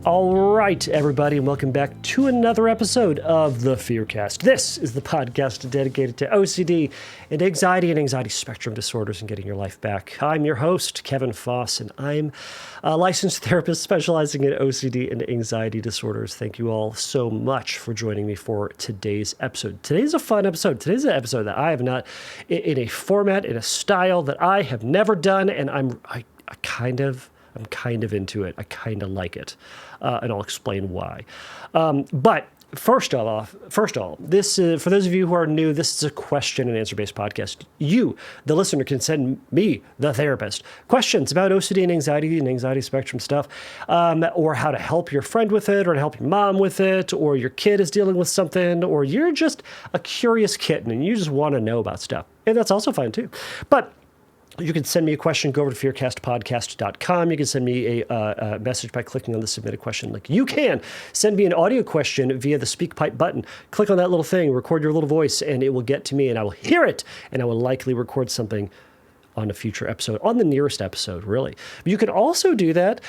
All right, everybody, and welcome back to another episode of the Fearcast. This is the podcast dedicated to OCD and anxiety spectrum disorders and getting your life back. I'm your host, Kevin Foss, and I'm a licensed therapist specializing in OCD and anxiety disorders. Thank you all so much for joining me for today's episode. Today's a fun episode. Today's an episode that I have not, in a format, in a style that I have never done, and I'm kind of into it. I kind of like it, and I'll explain why. But first of all, this for those of you who are new, this is a question and answer based podcast. You, the listener, can send me, the therapist, questions about OCD and anxiety spectrum stuff, or how to help your friend with it, or to help your mom with it, or your kid is dealing with something, or you're just a curious kitten and you just want to know about stuff. And that's also fine too. But you can send me a question, go over to fearcastpodcast.com. You can send me a message by clicking on the submit a question link. You can send me an audio question via the SpeakPipe button. Click on that little thing, record your little voice, and it will get to me, and I will hear it, and I will likely record something on a future episode, on the nearest episode, really. You can also do that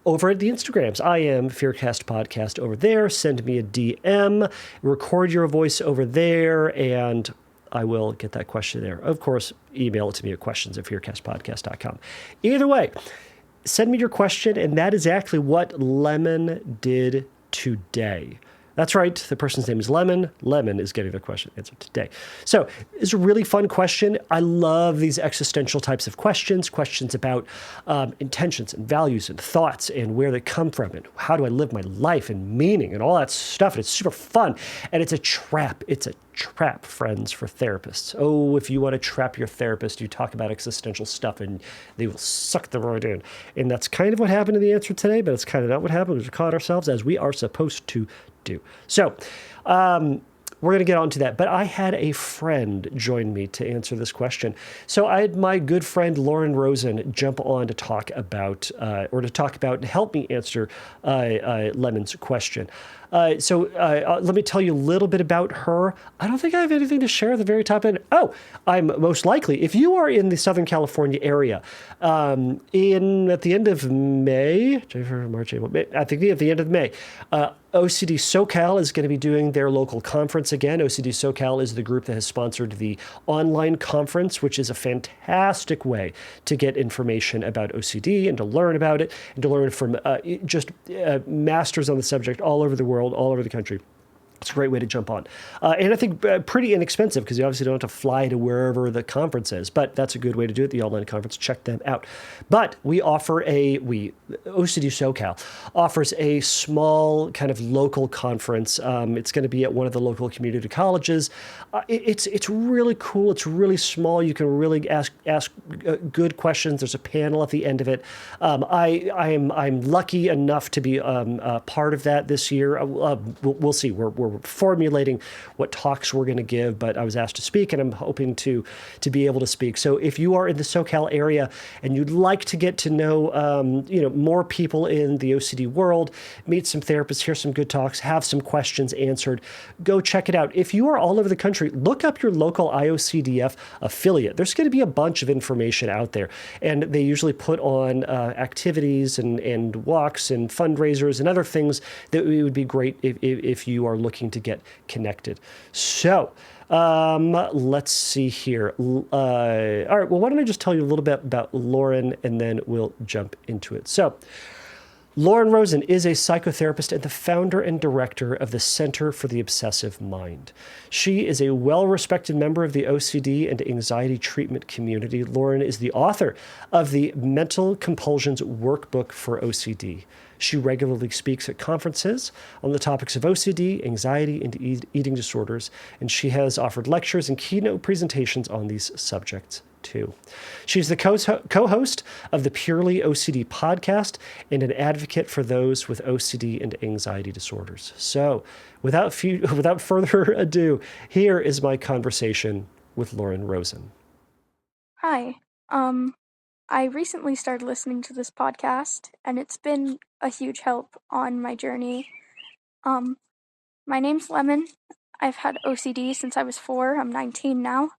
over at the Instagrams. I am Fearcast Podcast over there. Send me a DM, record your voice over there, and I will get that question there. Of course, email it to me at questions@fearcastpodcast.com. Either way, send me your question, and that is actually what Lemon did today. That's right. The person's name is Lemon. Lemon is getting their question answered today. So it's a really fun question. I love these existential types of questions about intentions and values and thoughts and where they come from and how do I live my life and meaning and all that stuff. And it's super fun. And it's a trap. It's a trap, friends, for therapists. Oh, if you want to trap your therapist, you talk about existential stuff and they will suck them right in. And that's kind of what happened in the answer today, but it's kind of not what happened. We caught ourselves as we are supposed to do. So we're going to get on to that. But I had a friend join me to answer this question. So I had my good friend Lauren Rosen jump on to talk about and help me answer Lemon's question. So let me tell you a little bit about her. I don't think I have anything to share at the very top end. Oh, I'm most likely, if you are in the Southern California area, at the end of May, March, April, May, I think at the end of May, OCD SoCal is going to be doing their local conference again. OCD SoCal is the group that has sponsored the online conference, which is a fantastic way to get information about OCD and to learn about it and to learn from masters on the subject all over the world, all over the country. It's a great way to jump on. And I think pretty inexpensive because you obviously don't have to fly to wherever the conference is, but that's a good way to do it, the online conference. Check them out. But OCD SoCal offers a small kind of local conference. It's going to be at one of the local community colleges. It's really cool. It's really small. You can really ask good questions. There's a panel at the end of it. I'm lucky enough to be part of that this year. We'll see. We're formulating what talks we're going to give, but I was asked to speak, and I'm hoping to be able to speak. So if you are in the SoCal area and you'd like to get to know more people in the OCD world, meet some therapists, hear some good talks, have some questions answered, go check it out. If you are all over the country, look up your local IOCDF affiliate. There's going to be a bunch of information out there, and they usually put on activities and walks and fundraisers and other things that it would be great if you are looking to get connected. So let's see here. All right, well, why don't I just tell you a little bit about Lauren, and then we'll jump into it. So Lauren Rosen is a psychotherapist and the founder and director of the Center for the Obsessive Mind. She is a well-respected member of the OCD and anxiety treatment community. Lauren is the author of the Mental Compulsions Workbook for OCD. She regularly speaks at conferences on the topics of OCD, anxiety, and eating disorders, and she has offered lectures and keynote presentations on these subjects too. She's the co-host of the Purely OCD podcast and an advocate for those with OCD and anxiety disorders. So without further ado, here is my conversation with Lauren Rosen. Hi. I recently started listening to this podcast, and it's been a huge help on my journey. My name's Lemon. I've had OCD since I was 4. I'm 19 now.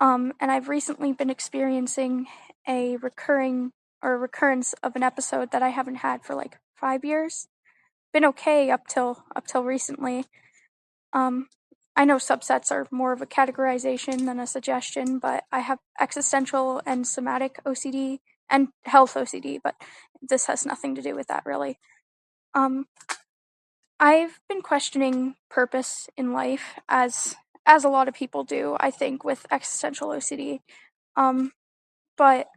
And I've recently been experiencing a recurrence of an episode that I haven't had for like 5 years. been okay up till recently. I know subsets are more of a categorization than a suggestion, but I have existential and somatic OCD and health OCD, but this has nothing to do with that really. I've been questioning purpose in life as a lot of people do, I think, with existential OCD. But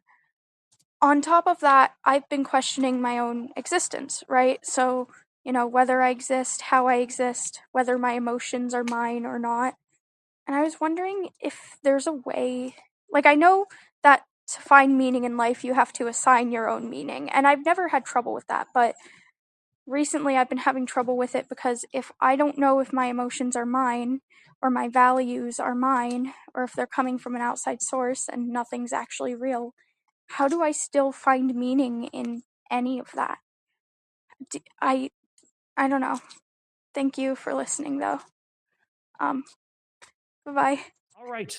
on top of that, I've been questioning my own existence, right? So, whether I exist, how I exist, whether my emotions are mine or not. And I was wondering if there's a way, like, I know that to find meaning in life, you have to assign your own meaning. And I've never had trouble with that. But recently, I've been having trouble with it because if I don't know if my emotions are mine or my values are mine, or if they're coming from an outside source and nothing's actually real, how do I still find meaning in any of that? I don't know. Thank you for listening, though. Bye-bye. All right.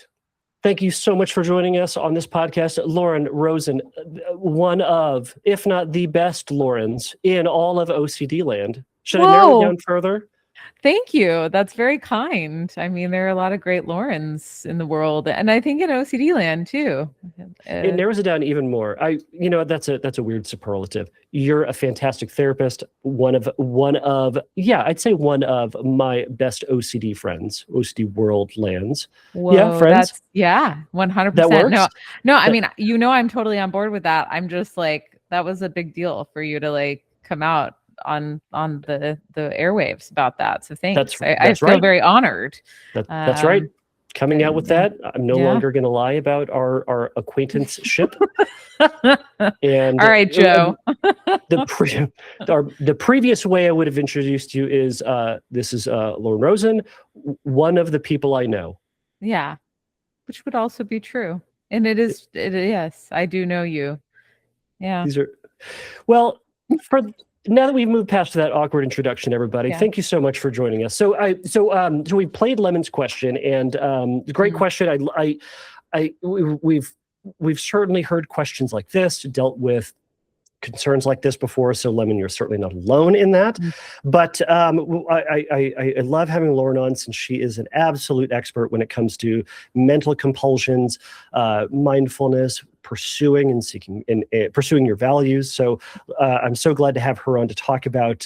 Thank you so much for joining us on this podcast. Lauren Rosen, one of, if not the best Laurens in all of OCD land. Should I narrow it down further? Thank you. That's very kind. I mean, there are a lot of great Laurens in the world, and I think in OCD land too. It narrows it down even more. That's a weird superlative. You're a fantastic therapist. One of I'd say one of my best OCD friends, OCD world lands. Whoa, yeah, friends. 100%. That works? No. I mean, I'm totally on board with that. I'm just like, that was a big deal for you to like come out on the airwaves about that. So thanks. I feel very honored. That's right. Coming out with that, I'm no longer going to lie about our acquaintanceship. And all right, Joe. The previous way I would have introduced you is this is Lauren Rosen, one of the people I know. Yeah, which would also be true. And yes, I do know you. Yeah. These are now that we've moved past that awkward introduction, everybody, thank you so much for joining us. So we played Lemon's question, and great question. We've certainly heard questions like this, dealt with concerns like this before. So Lemon, you're certainly not alone in that. But I love having Lauren on, since she is an absolute expert when it comes to mental compulsions, mindfulness, pursuing and seeking and pursuing your values. So I'm so glad to have her on to talk about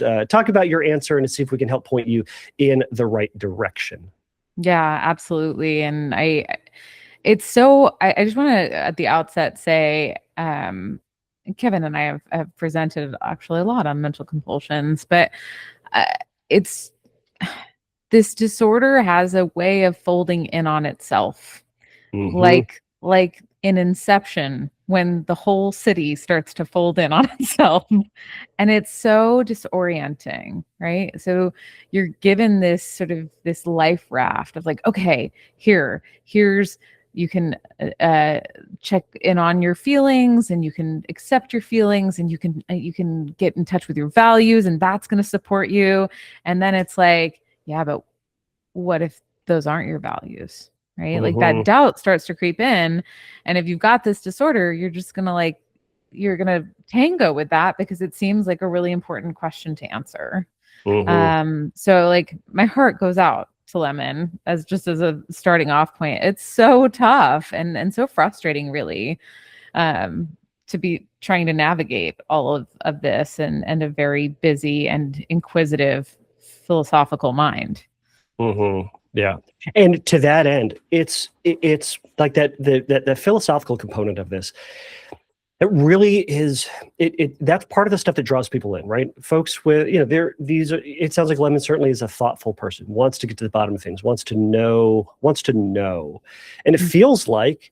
your answer and to see if we can help point you in the right direction. Yeah, absolutely. And I just want to at the outset say, Kevin and I have presented actually a lot on mental compulsions, but this disorder has a way of folding in on itself, like in Inception, when the whole city starts to fold in on itself, and it's so disorienting, right? So you're given this life raft of like, okay, here's you can check in on your feelings, and you can accept your feelings, and you can get in touch with your values, and that's going to support you. And then it's like, yeah, but what if those aren't your values, right? Like that doubt starts to creep in. And if you've got this disorder, you're just going to you're going to tango with that because it seems like a really important question to answer. So like my heart goes out to Lemon as a starting off point. It's so tough and so frustrating, really, to be trying to navigate all of this and a very busy and inquisitive philosophical mind. Yeah, and to that end, it's like that philosophical component of this. It really is. That's part of the stuff that draws people in, right? Folks with it sounds like Lemon certainly is a thoughtful person, wants to get to the bottom of things, wants to know, and it feels like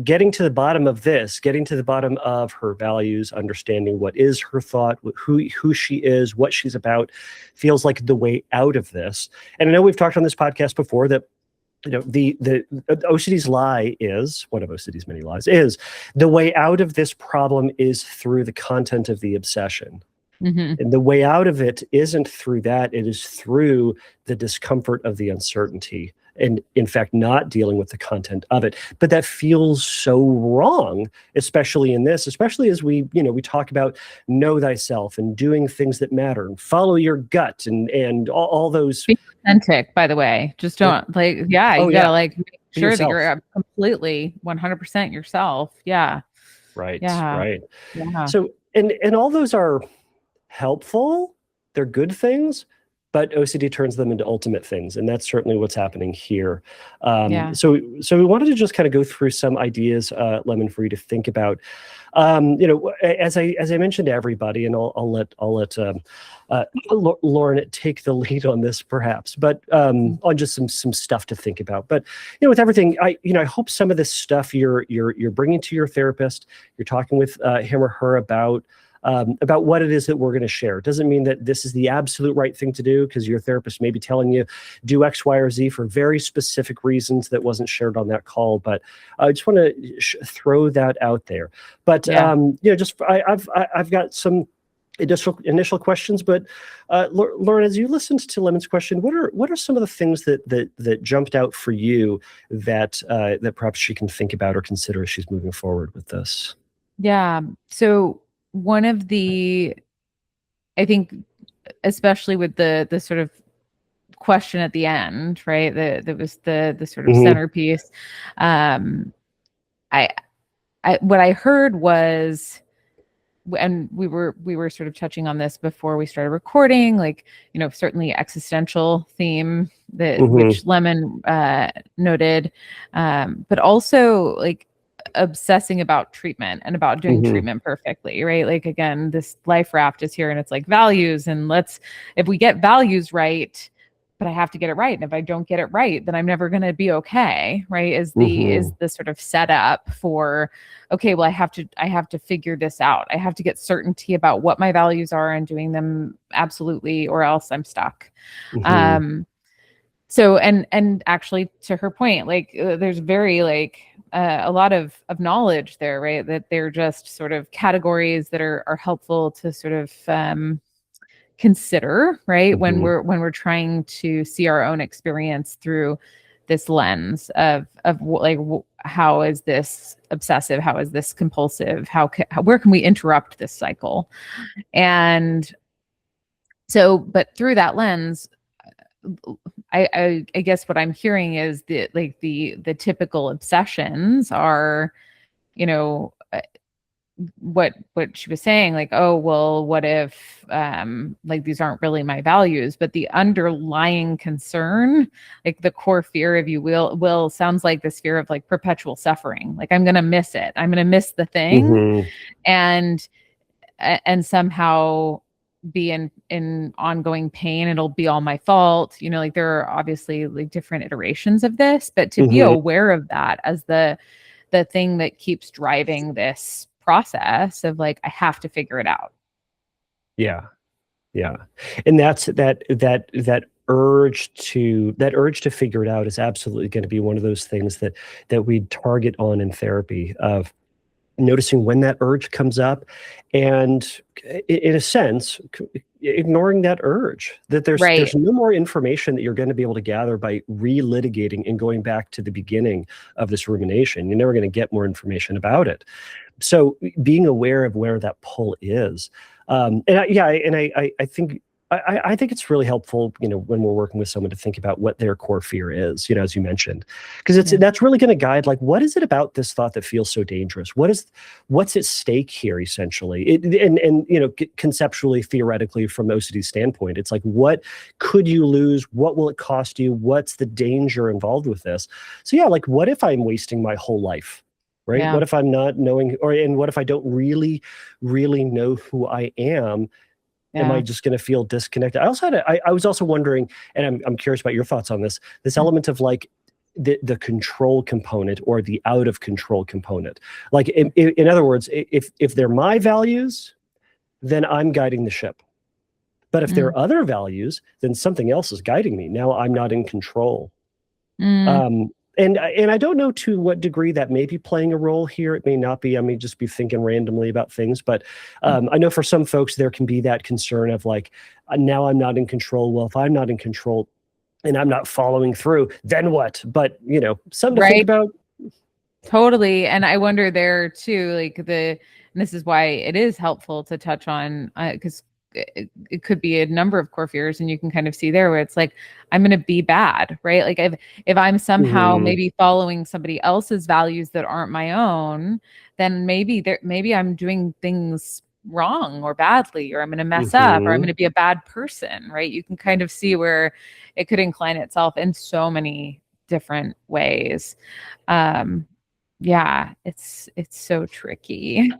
getting to the bottom of this, getting to the bottom of her values, understanding what is her thought, who she is, what she's about, feels like the way out of this. And I know we've talked on this podcast before that the OCD's lie is, one of OCD's many lies, is the way out of this problem is through the content of the obsession. And the way out of it isn't through that, it is through the discomfort of the uncertainty and in fact not dealing with the content of it. But that feels so wrong, especially in this, especially as we talk about know thyself and doing things that matter and follow your gut and all those. Be authentic, by the way. Just don't you gotta like make sure that you're completely 100% yourself. Yeah. Right. Yeah. Right. Yeah. So and all those are helpful. They're good things, but OCD turns them into ultimate things, and that's certainly what's happening here. So we wanted to just kind of go through some ideas, Lemon, for you to think about. As I mentioned to everybody, and I'll let Lauren take the lead on this, perhaps, but on just some stuff to think about. But with everything, I hope some of this stuff you're bringing to your therapist, you're talking with him or her about what it is that we're going to share. It doesn't mean that this is the absolute right thing to do, because your therapist may be telling you do X, Y, or Z for very specific reasons that wasn't shared on that call. But I just want to throw that out there. But I've got some initial questions. But Lauren, as you listened to Lemon's question, what are some of the things that jumped out for you that perhaps she can think about or consider as she's moving forward with this? Yeah. So one of the, I think, especially with the sort of question at the end, right? That was the sort of centerpiece. What I heard was, and we were sort of touching on this before we started recording, like, certainly existential theme that which Lemon noted, but also like obsessing about treatment and about doing treatment perfectly, right? Like, again, this life raft is here, and it's like values, and if we get values right, but I have to get it right, and if I don't get it right, then I'm never going to be okay, right? Is the sort of setup for, okay, well, I have to figure this out. I have to get certainty about what my values are and doing them absolutely, or else I'm stuck. So, and actually, to her point, like, there's very a lot of knowledge there, right? That they're just sort of categories that are helpful to sort of consider, right? When we're trying to see our own experience through this lens of how is this obsessive? How is this compulsive? Where can we interrupt this cycle? And so, but through that lens, I guess what I'm hearing is that the typical obsessions are, what she was saying, like, oh, well, what if these aren't really my values? But the underlying concern, like the core fear, if you will sounds like this fear of like perpetual suffering. Like, I'm gonna miss it. I'm gonna miss the thing, and somehow be in ongoing pain. It'll be all my fault. Like, there are obviously like different iterations of this, but to be aware of that as the thing that keeps driving this process of like, I have to figure it out. Yeah. And that's that urge to figure it out is absolutely going to be one of those things that we target on in therapy, of noticing when that urge comes up, and in a sense, ignoring that urge, that there's no more information that you're going to be able to gather by relitigating and going back to the beginning of this rumination. You're never going to get more information about it. So being aware of where that pull is, I think I think it's really helpful, when we're working with someone, to think about what their core fear is, as you mentioned, because that's really going to guide, like, what is it about this thought that feels so dangerous? What's at stake here, essentially? Conceptually, theoretically, from OCD's standpoint, it's like, what could you lose? What will it cost you? What's the danger involved with this? So yeah, like, what if I'm wasting my whole life? Right? Yeah. What if I'm not knowing, and what if I don't really, really know who I am? Yeah. Am I just going to feel disconnected? I was also wondering, and I'm curious about your thoughts on this element of like the control component or the out of control component. Like, in other words, if they're my values, then I'm guiding the ship. But if there are other values, then something else is guiding me. Now I'm not in control. And I don't know to what degree that may be playing a role here. It may not be. I may just be thinking randomly about things. But I know for some folks, there can be that concern of like, now I'm not in control. Well, if I'm not in control, and I'm not following through, then what? But, something to think Right. about. Totally. And I wonder there too, like and this is why it is helpful to touch on, because it could be a number of core fears, and you can kind of see there where it's like, I'm going to be bad, right? Like if I'm somehow maybe following somebody else's values that aren't my own, then maybe I'm doing things wrong or badly, or I'm going to mess up, or I'm going to be a bad person, right? You can kind of see where it could incline itself in so many different ways. Yeah, it's so tricky.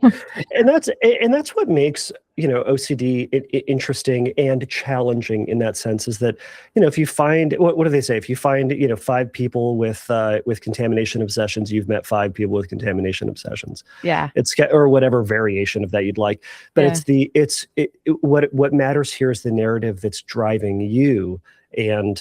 And that's what makes, OCD interesting and challenging in that sense, is that, if you find, what do they say? If you find, 5 people with contamination obsessions, you've met 5 people with contamination obsessions. Yeah. Or whatever variation of that you'd like. But what matters here is the narrative that's driving you, and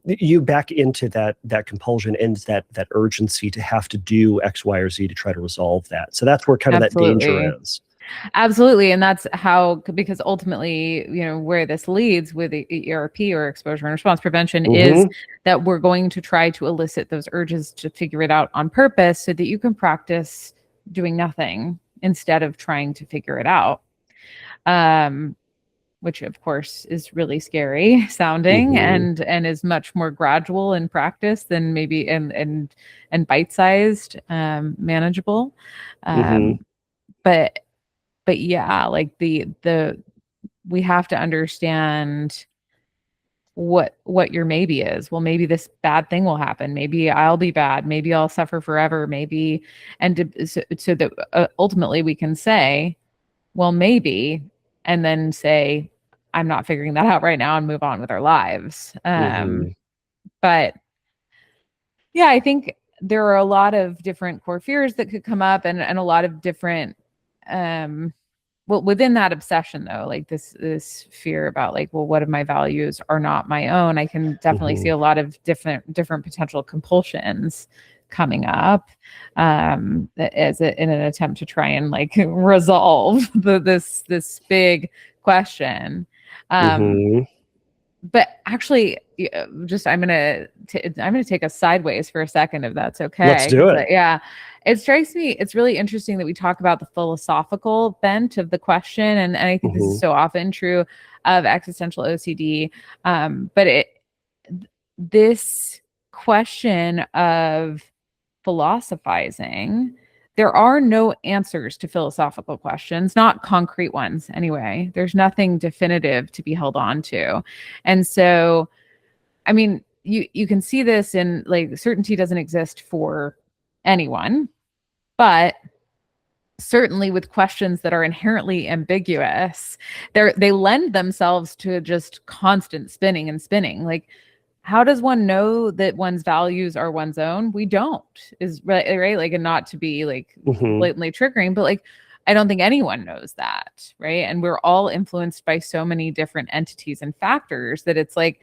you back into that compulsion and that urgency to have to do X, Y, or Z to try to resolve that. So that's where kind of that danger is. Absolutely. And that's how, because ultimately, where this leads with the ERP, or exposure and response prevention, is that we're going to try to elicit those urges to figure it out on purpose so that you can practice doing nothing instead of trying to figure it out. Which of course is really scary sounding, and is much more gradual in practice than maybe and bite-sized, manageable. But yeah, like we have to understand what your maybe is. Well, maybe this bad thing will happen. Maybe I'll be bad. Maybe I'll suffer forever. Maybe, so that ultimately we can say, well, maybe, and then say, I'm not figuring that out right now, and move on with our lives. But yeah, I think there are a lot of different core fears that could come up, and a lot of different, well, within that obsession though, like this fear about like, well, what if my values are not my own? I can definitely see a lot of different potential compulsions coming up, in an attempt to try and like resolve this big question. But actually, I'm gonna take us sideways for a second, if that's okay. Let's do it. Yeah, it strikes me, it's really interesting that we talk about the philosophical bent of the question, and I think this is so often true of existential OCD. But this question of philosophizing, there are no answers to philosophical questions, not concrete ones anyway. There's nothing definitive to be held on to. And so, I mean, you can see this in, like, certainty doesn't exist for anyone, but certainly with questions that are inherently ambiguous, they lend themselves to just constant spinning and spinning. Like, how does one know that one's values are one's own? We don't, is right. Like, and not to be like blatantly triggering, but like, I don't think anyone knows that. Right. And we're all influenced by so many different entities and factors that it's like,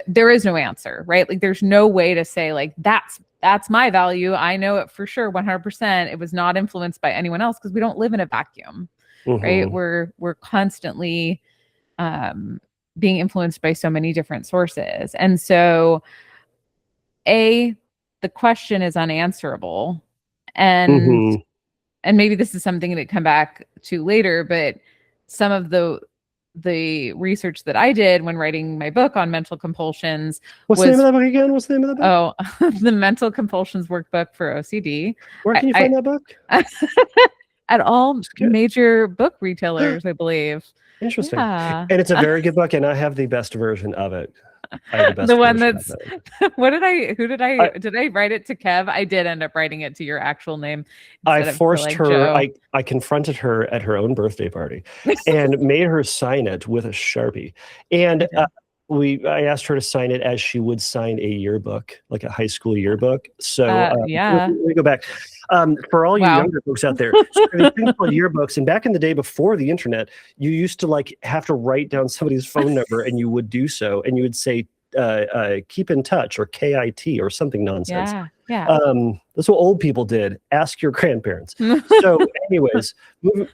there is no answer, right? Like, there's no way to say like, that's my value. I know it for sure. 100%. It was not influenced by anyone else, because we don't live in a vacuum, right? We're constantly, being influenced by so many different sources. And so the question is unanswerable. And maybe this is something that come back to later, but some of the research that I did when writing my book on mental compulsions. What's the name of that book again? What's the name of the book? Oh, the Mental Compulsions Workbook for OCD. Where can you find that book? At all major book retailers, I believe. Interesting. Yeah. And it's a very good book, and I have the best version of it. I have the best the one version that's of it. Did I write it to Kev? I did end up writing it to your actual name. I forced her. I confronted her at her own birthday party and made her sign it with a Sharpie. And I asked her to sign it as she would sign a yearbook, like a high school yearbook. So let me go back. For all you younger folks out there, so there's things called yearbooks, and back in the day before the internet, you used to like have to write down somebody's phone number, and you would do so, and you would say keep in touch, or KIT, or something nonsense. That's what old people did. Ask your grandparents. So anyways,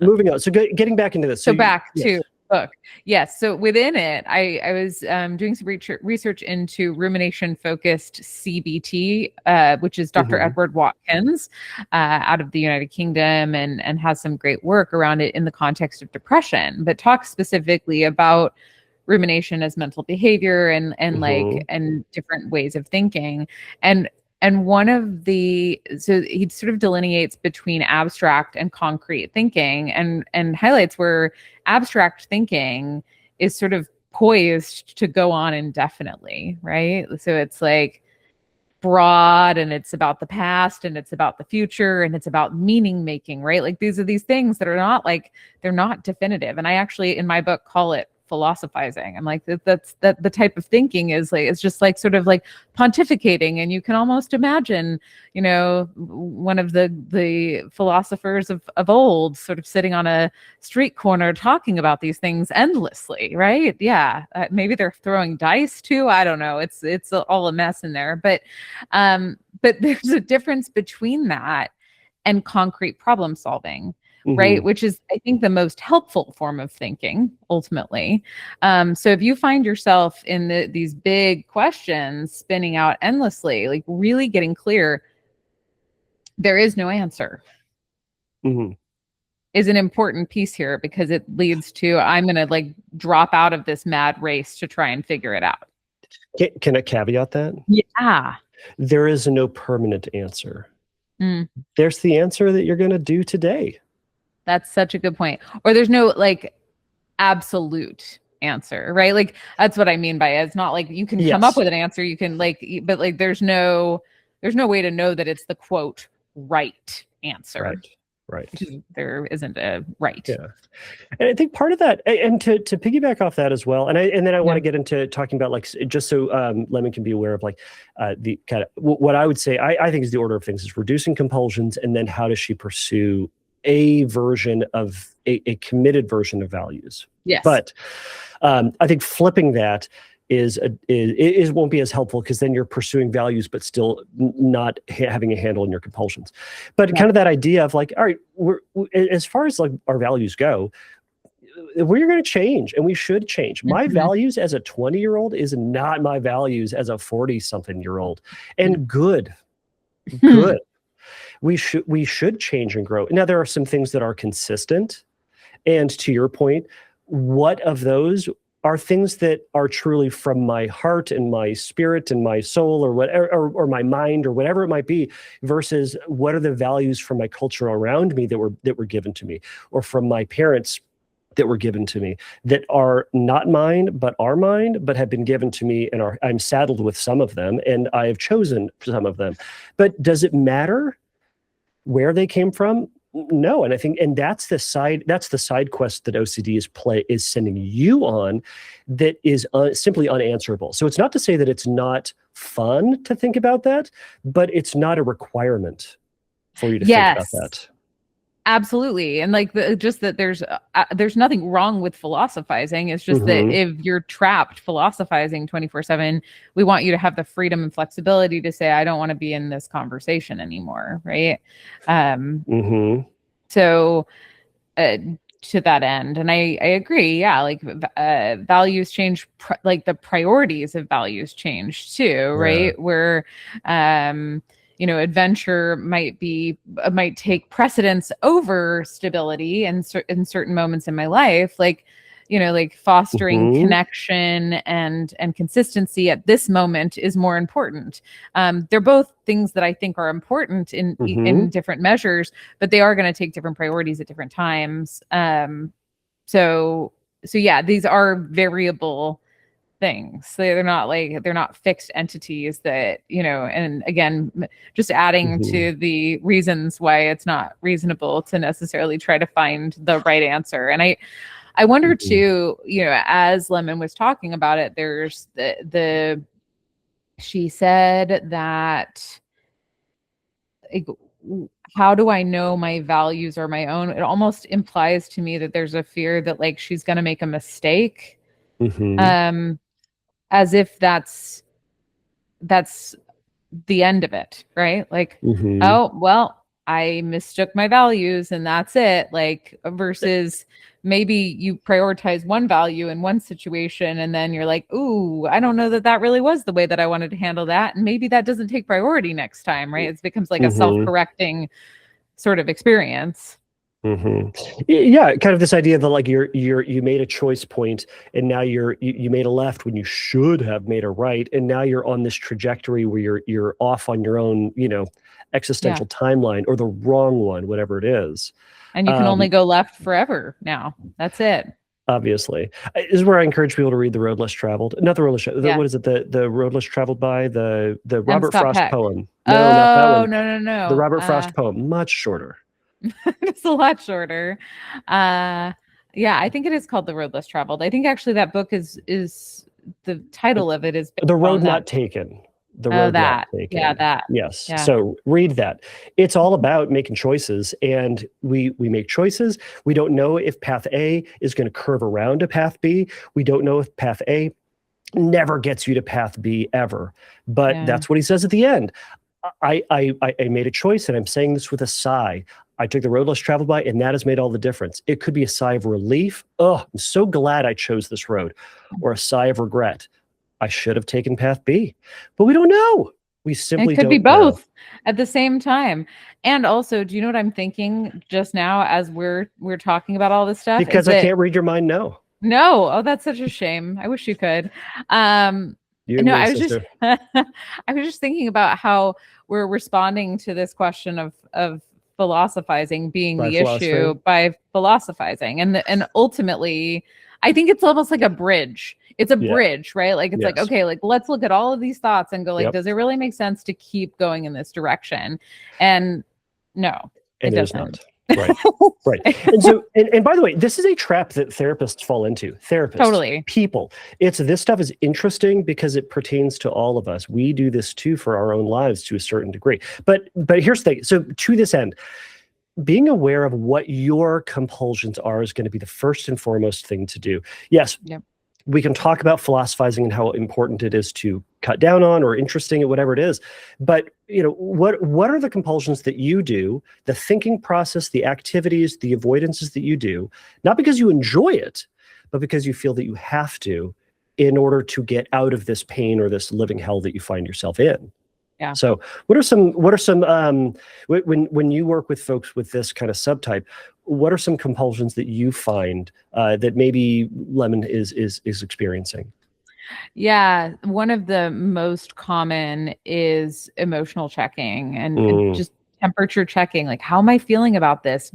moving on. So getting back into this. So back to book. Yes. So within it, I was doing some research into rumination focused CBT, which is Dr. Mm-hmm. Edward Watkins out of the United Kingdom, and has some great work around it in the context of depression, but talks specifically about rumination as mental behavior and different ways of thinking. And one of the, so he sort of delineates between abstract and concrete thinking, and highlights where abstract thinking is sort of poised to go on indefinitely, right? So it's like broad, and it's about the past, and it's about the future, and it's about meaning making, right? Like these are these things that are not like, they're not definitive. And I actually in my book call it philosophizing. I'm like, that's the type of thinking is like, it's just like sort of like pontificating, and you can almost imagine, one of the philosophers of old sort of sitting on a street corner talking about these things endlessly, right? Yeah, maybe they're throwing dice too, I don't know. It's all a mess in there, but there's a difference between that and concrete problem solving, right? Which is, I think, the most helpful form of thinking ultimately. So if you find yourself in these big questions spinning out endlessly, like really getting clear, there is no answer. Is an important piece here, because it leads to, I'm going to like drop out of this mad race to try and figure it out. Can I caveat that? Yeah. There is no permanent answer. There's the answer that you're going to do today. That's such a good point. Or there's no like absolute answer, right? Like that's what I mean by it. It's not like you can come up with an answer, you can like, but like there's no way to know that it's the quote right answer. Right. There isn't a right. Yeah. And I think part of that, and to piggyback off that as well, and then I want to get into talking about, like, just so Lemon can be aware of, like, the kind of what I would say I think is the order of things is reducing compulsions, and then how does she pursue a version of a committed version of values. Yes. But I think flipping that is won't be as helpful, because then you're pursuing values but still not having a handle on your compulsions. But kind of that idea of like, all right, as far as like our values go, we're going to change, and we should change. My values as a 20-year-old is not my values as a 40-something-year-old, and good. We should change and grow. Now, there are some things that are consistent, and to your point, what of those are things that are truly from my heart and my spirit and my soul, or whatever, or my mind, or whatever it might be, versus what are the values from my culture around me that were given to me, or from my parents that were given to me, that are not mine, but are mine, but have been given to me, and I'm saddled with some of them, and I have chosen some of them. But does it matter where they came from? No. And I think, and that's the side quest that OCD is sending you on, that is simply unanswerable. So it's not to say that it's not fun to think about that, but it's not a requirement for you to think about that. Absolutely. And like just that there's nothing wrong with philosophizing. It's just that if you're trapped philosophizing 24/7, we want you to have the freedom and flexibility to say, I don't want to be in this conversation anymore. Right. So to that end, and I agree. Yeah. Like values change, like the priorities of values change too. Right. Where, adventure might take precedence over stability in certain moments in my life, like fostering connection and consistency at this moment is more important. They're both things that I think are important in different measures, but they are going to take different priorities at different times. So yeah, these are variable things. They're not fixed entities that, and again, just adding to the reasons why it's not reasonable to necessarily try to find the right answer. And I wonder too, as Lemon was talking about it, there's she said that, like, how do I know my values are my own? It almost implies to me that there's a fear that like she's going to make a mistake. As if that's the end of it, right? Like, oh, well, I mistook my values and that's it. Like, versus maybe you prioritize one value in one situation, and then you're like, ooh, I don't know that really was the way that I wanted to handle that. And maybe that doesn't take priority next time, right? It becomes like a self-correcting sort of experience. Yeah, kind of this idea that like you made a choice point, and now you made a left when you should have made a right, and now you're on this trajectory where you're off on your own, existential timeline, or the wrong one, whatever it is. And you can only go left forever now. That's it. Obviously, this is where I encourage people to read The Road Less Traveled. Not The Road Less. What is it? The Road Less Traveled by the Robert Frost poem. No, not that one. No. The Robert Frost poem, much shorter. It's a lot shorter. Yeah, I think it is called The Road Less Traveled. I think actually that book is the title of it is The Road Not Taken. The Road Not Taken. Yeah, that. Yes. Yeah. So read that. It's all about making choices, and we make choices. We don't know if path A is going to curve around to path B. We don't know if path A never gets you to path B ever. But that's what he says at the end. I made a choice, and I'm saying this with a sigh. I took the road less traveled by, and that has made all the difference. It could be a sigh of relief. Oh, I'm so glad I chose this road. Or a sigh of regret. I should have taken path B. But we don't know. We simply don't know. It could be both at the same time. And also, do you know what I'm thinking just now as we're talking about all this stuff? Because I can't read your mind, no. No. Oh, that's such a shame. I wish you could. I was just thinking about how we're responding to this question of philosophizing being the issue by philosophizing, and ultimately I think it's almost like a bridge. It's a bridge, right? Like it's like, okay, like let's look at all of these thoughts and go like, does it really make sense to keep going in this direction? And no, it doesn't. Right. And so, and by the way, this is a trap that therapists fall into. Therapists, people. This stuff is interesting because it pertains to all of us. We do this too for our own lives to a certain degree. But here's the thing. So to this end, being aware of what your compulsions are is going to be the first and foremost thing to do. Yes. Yep. We can talk about philosophizing and how important it is to cut down on, or interesting at whatever it is. But what are the compulsions that you do, the thinking process, the activities, the avoidances that you do, not because you enjoy it, but because you feel that you have to in order to get out of this pain or this living hell that you find yourself in. Yeah. So what are some when you work with folks with this kind of subtype, what are some compulsions that you find that maybe Lemon is experiencing? Yeah, one of the most common is emotional checking and just temperature checking. Like, how am I feeling about this?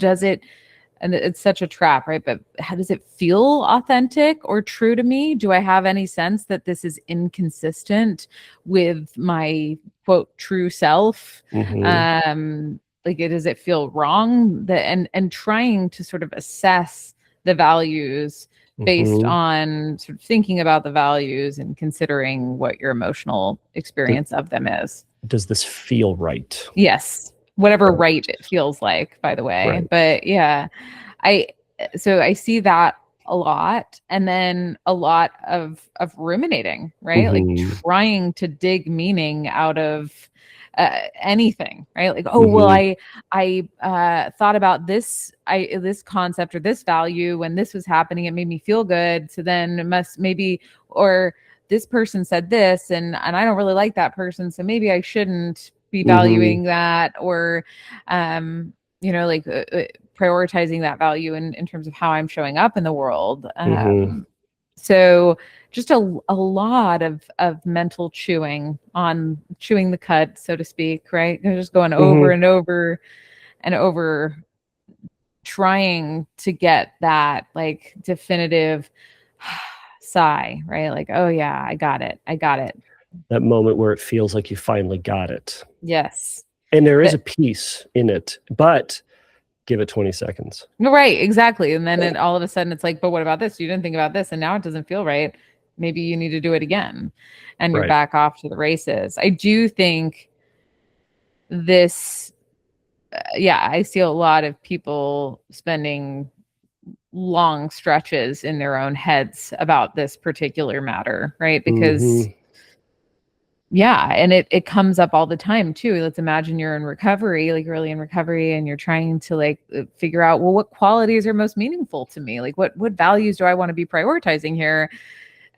And it's such a trap, right? But how does it feel authentic or true to me? Do I have any sense that this is inconsistent with my quote true self? Does it feel wrong? And trying to sort of assess the values based on sort of thinking about the values and considering what your emotional experience of them is. Does this feel right? Yes. Whatever right it feels like, by the way. Right. But yeah, I see that a lot. And then a lot of ruminating, right? Like trying to dig meaning out of anything, right? Like, I thought about this concept or this value when this was happening, it made me feel good. So then it must or this person said this and I don't really like that person. So maybe I shouldn't be valuing that, or prioritizing that value in terms of how I'm showing up in the world. So just a lot of mental chewing the cud, so to speak, right? They're just going over and over and over, trying to get that like definitive sigh, right? Like, oh yeah, I got it. That moment where it feels like you finally got it. Yes. And there is a peace in it, but give it 20 seconds. Right, exactly. And then all of a sudden it's like, but what about this? You didn't think about this, and now it doesn't feel right. Maybe you need to do it again. And you're back off to the races. I do think this, I see a lot of people spending long stretches in their own heads about this particular matter, right? Because Yeah. And it comes up all the time too. Let's imagine you're in recovery, like early in recovery, and you're trying to figure out, well, what qualities are most meaningful to me? Like what values do I want to be prioritizing here?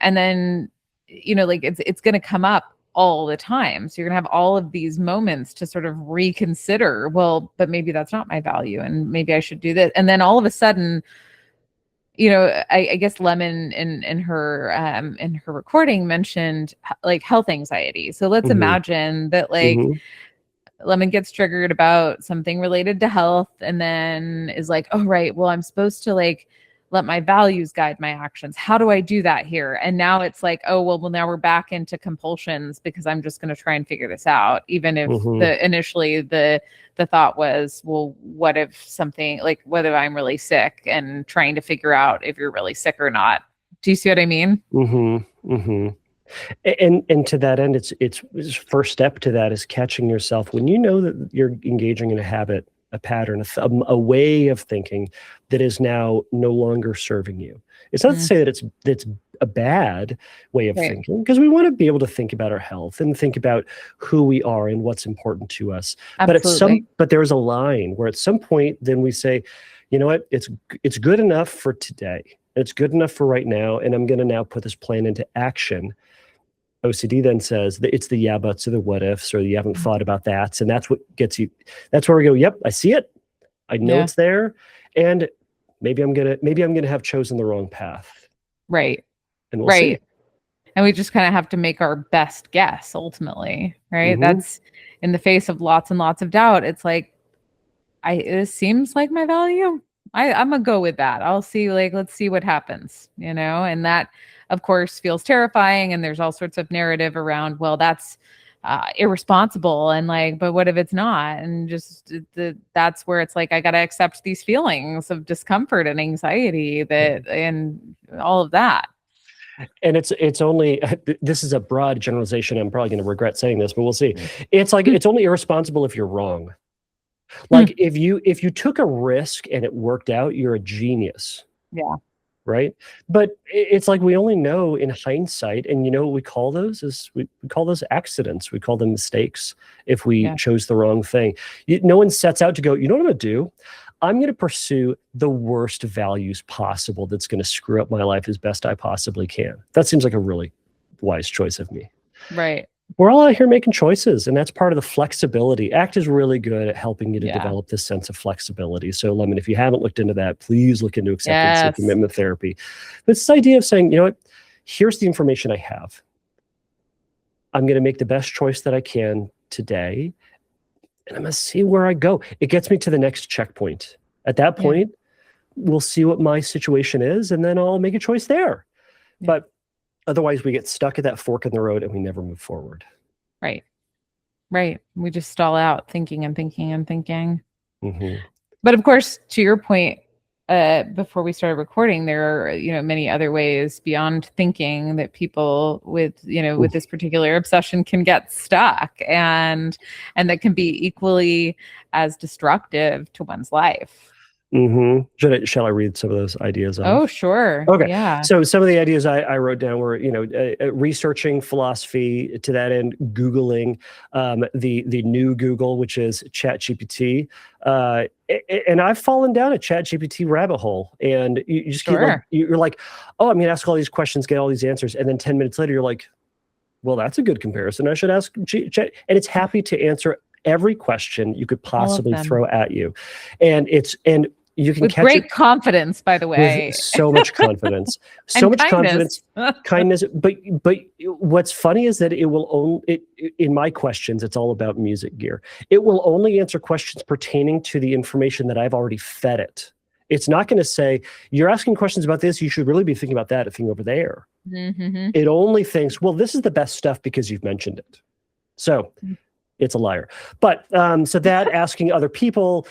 And then, it's going to come up all the time. So you're going to have all of these moments to sort of reconsider, well, but maybe that's not my value and maybe I should do this. And then all of a sudden, I guess Lemon in her recording mentioned like health anxiety. So let's imagine that Lemon gets triggered about something related to health and then is like, oh, right, well, I'm supposed to let my values guide my actions. How do I do that here? And now it's like, oh, well, now we're back into compulsions because I'm just going to try and figure this out. Even if initially the thought was, well, what if something what if I'm really sick, and trying to figure out if you're really sick or not. Do you see what I mean? And to that end, it's first step to that is catching yourself when you know that you're engaging in a habit, a pattern, a way of thinking that is now no longer serving you. It's not to say that it's a bad way of thinking, because we want to be able to think about our health and think about who we are and what's important to us. Absolutely. But there's a line where at some point then we say, you know what, it's good enough for today. It's good enough for right now, and I'm going to now put this plan into action. OCD then says that it's the yeah buts or the what ifs, or you haven't thought about that. And that's what gets you. That's where we go, yep, I see it. I know it's there. And maybe I'm gonna have chosen the wrong path. Right. And we'll see. And we just kind of have to make our best guess ultimately. Right. That's in the face of lots and lots of doubt. It's like, it seems like my value. I'm gonna go with that. I'll see, let's see what happens, and that of course feels terrifying. And there's all sorts of narrative around, well, that's irresponsible. And but what if it's not? And just that's where it's like, I got to accept these feelings of discomfort and anxiety and all of that. And it's only, this is a broad generalization. I'm probably going to regret saying this, but we'll see. It's like, it's only irresponsible if you're wrong. Like if you took a risk and it worked out, you're a genius. Yeah. Right. But it's like, we only know in hindsight, and what we call those is we call those accidents. We call them mistakes if we chose the wrong thing. No one sets out to go, you know what I'm going to do? I'm going to pursue the worst values possible that's going to screw up my life as best I possibly can. That seems like a really wise choice of me. Right. We're all out here making choices, and that's part of the flexibility. ACT is really good at helping you to develop this sense of flexibility. So, Lemon, if you haven't looked into that, please look into acceptance and commitment therapy. But it's this idea of saying, you know what, here's the information I have. I'm going to make the best choice that I can today, and I'm going to see where I go. It gets me to the next checkpoint. At that point, we'll see what my situation is, and then I'll make a choice there. But otherwise, we get stuck at that fork in the road and we never move forward. Right. We just stall out thinking and thinking and thinking. But of course, to your point, before we started recording, there are, many other ways beyond thinking that people with, with this particular obsession can get stuck, and that can be equally as destructive to one's life. Shall I read some of those ideas off? Oh, sure. Okay. Yeah. So some of the ideas I wrote down were, researching philosophy, to that end, Googling, the new Google, which is ChatGPT. And I've fallen down a ChatGPT rabbit hole, and you just keep you're like, oh, I'm going to ask all these questions, get all these answers. And then 10 minutes later, you're like, well, that's a good comparison. I should ask Chat. And it's happy to answer every question you could possibly throw at you. And you can with catch great confidence, by the way. With so much confidence, kindness. But what's funny is that it will only, in my questions, it's all about music gear. It will only answer questions pertaining to the information that I've already fed it. It's not going to say, you're asking questions about this, you should really be thinking about that thing over there. It only thinks, well, this is the best stuff because you've mentioned it. So it's a liar. But so that asking other people,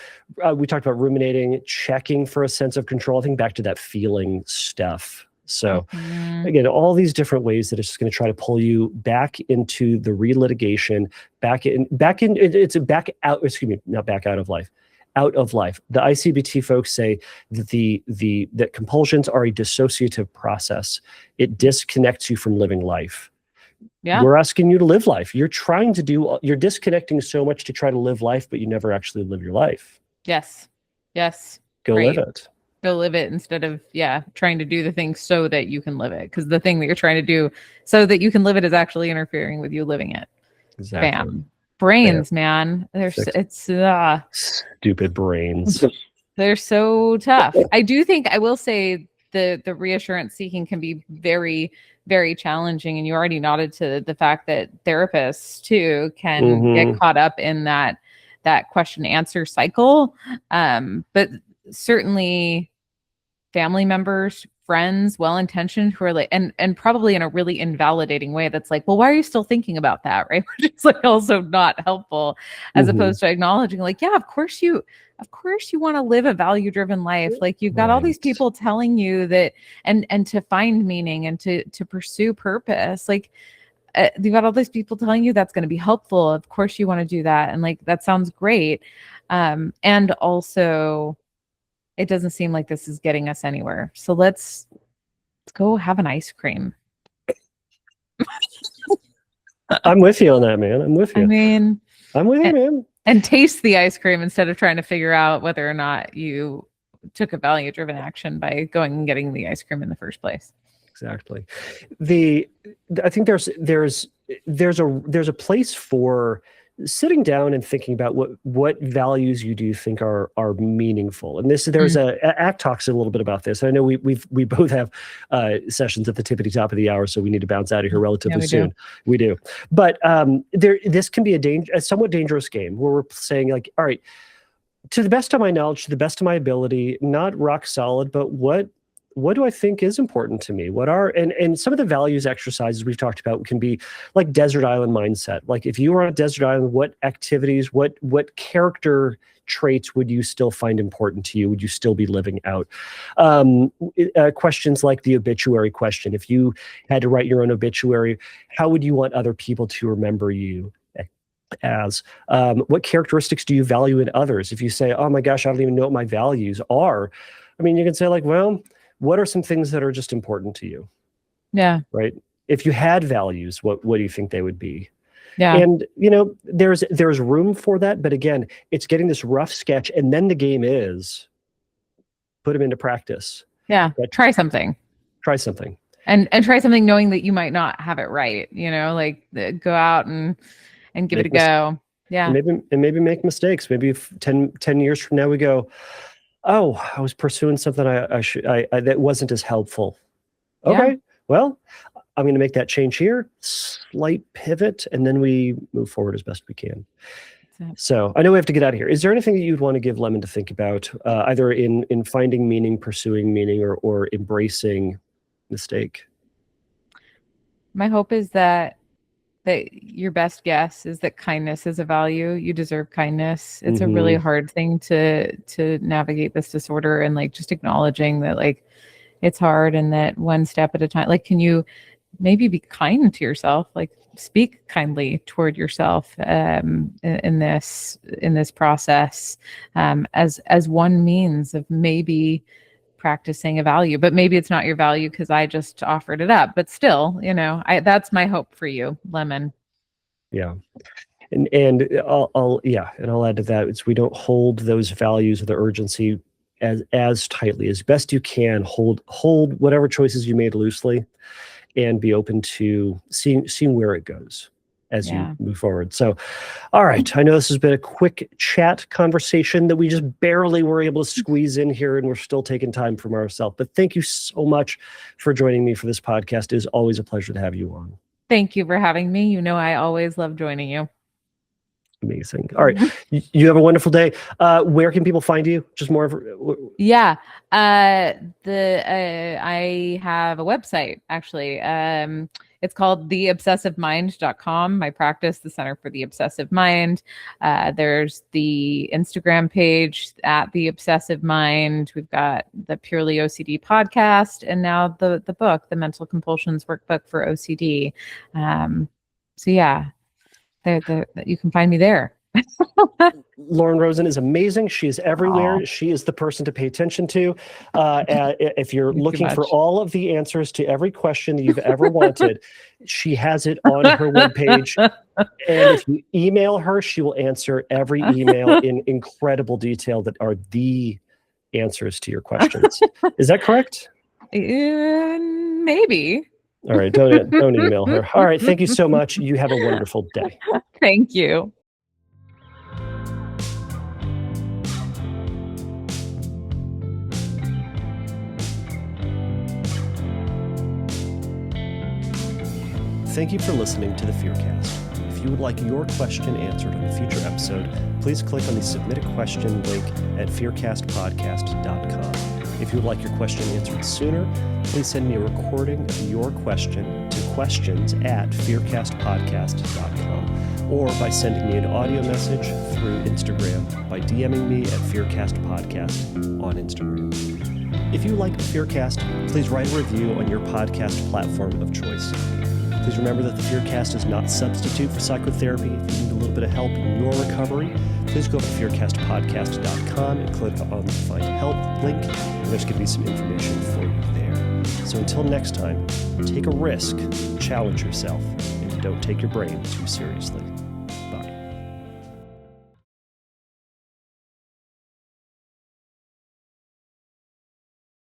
we talked about ruminating, checking for a sense of control. I think back to that feeling stuff. So again, all these different ways that it's just going to try to pull you back into the relitigation, back out of life. Out of life. The ICBT folks say that that compulsions are a dissociative process. It disconnects you from living life. Yeah. We're asking you to live life. You're disconnecting so much to try to live life, but you never actually live your life. Yes. Go live it. Go live it instead of, trying to do the thing so that you can live it. Because the thing that you're trying to do so that you can live it is actually interfering with you living it. Exactly. Bam. Brains, man. Stupid brains. They're so tough. I will say the reassurance seeking can be very, very challenging. And you already nodded to the fact that therapists too can get caught up in that question answer cycle. But certainly family members, friends, well-intentioned, who are like, and probably in a really invalidating way that's like, well, why are you still thinking about that? Right. Which is like also not helpful, as opposed to acknowledging like, yeah, of course you want to live a value-driven life. Like you've got all these people telling you that, and to find meaning and to pursue purpose. Like you've got all these people telling you that's going to be helpful. Of course you want to do that. And like, that sounds great. And also, it doesn't seem like this is getting us anywhere. So let's go have an ice cream. I'm with you on that, man. I'm with you. I mean, I'm with you, man. And taste the ice cream instead of trying to figure out whether or not you took a value-driven action by going and getting the ice cream in the first place. Exactly. I think there's a place for sitting down and thinking about what values you do think are meaningful. And there's ACT talks a little bit about this. I know we both have sessions at the tippity top of the hour, so we need to bounce out of here relatively soon. We do. But this can be a somewhat dangerous game where we're saying like, all right, to the best of my knowledge, to the best of my ability, not rock solid, but what do I think is important to me? And some of the values exercises we've talked about can be like desert island mindset. Like if you were on a desert island, what activities, what character traits would you still find important to you? Would you still be living out? Questions like the obituary question. If you had to write your own obituary, how would you want other people to remember you as? What characteristics do you value in others? If you say, oh my gosh, I don't even know what my values are. I mean, you can say like, well, what are some things that are just important to you? Yeah. Right. If you had values, what do you think they would be? Yeah. And, there's room for that. But again, it's getting this rough sketch. And then the game is put them into practice. Yeah. Try something. Try something. And try something knowing that you might not have it right. Like go out and give it a go. Yeah. And maybe make mistakes. Maybe if 10 years from now we go, oh, I was pursuing something that wasn't as helpful. Okay, well, I'm going to make that change here, slight pivot, and then we move forward as best we can. So I know we have to get out of here. Is there anything that you'd want to give Lemon to think about, either in finding meaning, pursuing meaning, or embracing mistake? My hope is that your best guess is that kindness is a value. You deserve kindness. It's a really hard thing to navigate this disorder, and like just acknowledging that like it's hard and that one step at a time. Like, can you maybe be kind to yourself? Like speak kindly toward yourself in this process as one means of maybe practicing a value, but maybe it's not your value because I just offered it up. But still, that's my hope for you, Lemon. Yeah. And I'll add to that. It's we don't hold those values or the urgency as tightly as best you can. Hold whatever choices you made loosely, and be open to seeing where it goes as you move forward. So, all right. I know this has been a quick chat conversation that we just barely were able to squeeze in here, and we're still taking time from ourselves. But thank you so much for joining me for this podcast. It is always a pleasure to have you on. Thank you for having me. I always love joining you. Amazing. All right. You have a wonderful day. Where can people find you? Just more of I have a website actually. It's called theobsessivemind.com. My practice, the Center for the Obsessive Mind. There's the Instagram page at The Obsessive Mind. We've got the Purely OCD podcast, and now the book, the Mental Compulsions Workbook for OCD. You can find me there. Lauren Rosen is amazing. She is everywhere. Aww. She is the person to pay attention to. If you're looking for all of the answers to every question that you've ever wanted, she has it on her webpage. And if you email her, she will answer every email in incredible detail that are the answers to your questions. Is that correct? Maybe. All right. Don't email her. All right. Thank you so much. You have a wonderful day. Thank you. Thank you for listening to the Fearcast. If you would like your question answered on a future episode, please click on the Submit a Question link at fearcastpodcast.com. If you would like your question answered sooner, please send me a recording of your question to questions@fearcastpodcast.com or by sending me an audio message through Instagram by DMing me at fearcastpodcast on Instagram. If you like the Fearcast, please write a review on your podcast platform of choice. Please remember that the Fearcast is not a substitute for psychotherapy. If you need a little bit of help in your recovery, please go to fearcastpodcast.com and click on the Find Help link, and there's going to be some information for you there. So until next time, take a risk, challenge yourself, and don't take your brain too seriously.